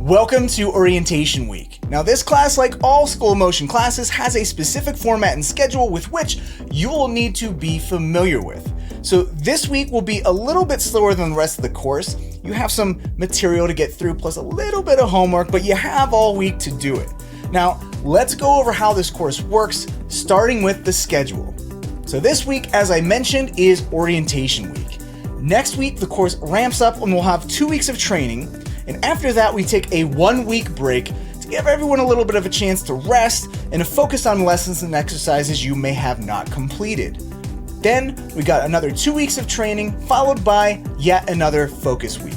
Welcome to Orientation Week. Now this class, like all School of Motion classes, has a specific format and schedule with which you will need to be familiar with. So this week will be a little bit slower than the rest of the course. You have some material to get through plus a little bit of homework, but you have all week to do it. Now let's go over how this course works, starting with the schedule. So this week, as I mentioned, is Orientation Week. Next week, the course ramps up and we'll have 2 weeks of training. And after that, we take a 1 week break to give everyone a little bit of a chance to rest and to focus on lessons and exercises you may have not completed. Then we got another 2 weeks of training, followed by yet another focus week.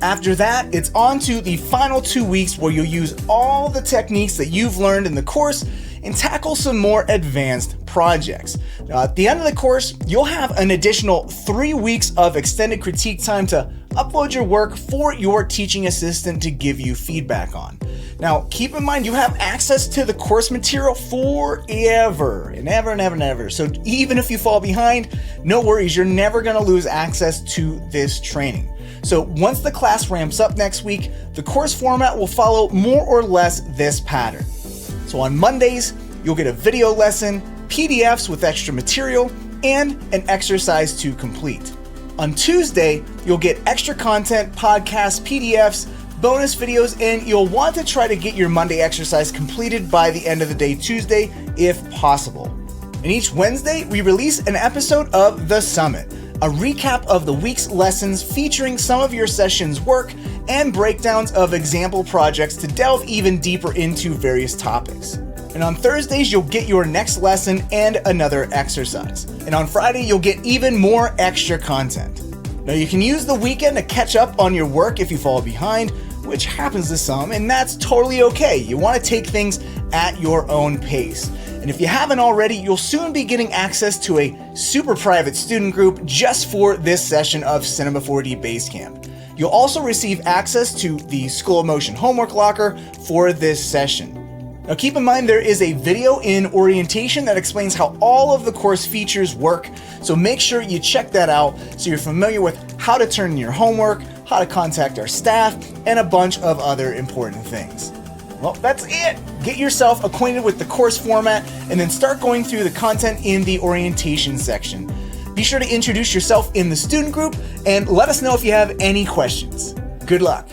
After that, it's on to the final 2 weeks where you'll use all the techniques that you've learned in the course and tackle some more advanced projects. Now, at the end of the course, you'll have an additional 3 weeks of extended critique time to upload your work for your teaching assistant to give you feedback on. Now, keep in mind you have access to the course material forever and ever and ever and ever. So even if you fall behind, no worries, you're never gonna lose access to this training. So once the class ramps up next week, the course format will follow more or less this pattern. So on Mondays, you'll get a video lesson, PDFs with extra material, and an exercise to complete. On Tuesday, you'll get extra content, podcasts, PDFs, bonus videos, and you'll want to try to get your Monday exercise completed by the end of the day Tuesday, if possible. And each Wednesday, we release an episode of The Summit, a recap of the week's lessons featuring some of your session's work and breakdowns of example projects to delve even deeper into various topics. And on Thursdays, you'll get your next lesson and another exercise. And on Friday, you'll get even more extra content. Now you can use the weekend to catch up on your work if you fall behind, which happens to some, and that's totally okay. You want to take things at your own pace. And if you haven't already, you'll soon be getting access to a super private student group just for this session of Cinema 4D Basecamp. You'll also receive access to the School of Motion homework locker for this session. Now keep in mind there is a video in orientation that explains how all of the course features work, so make sure you check that out so you're familiar with how to turn in your homework, how to contact our staff, and a bunch of other important things. Well, that's it! Get yourself acquainted with the course format and then start going through the content in the orientation section. Be sure to introduce yourself in the student group and let us know if you have any questions. Good luck!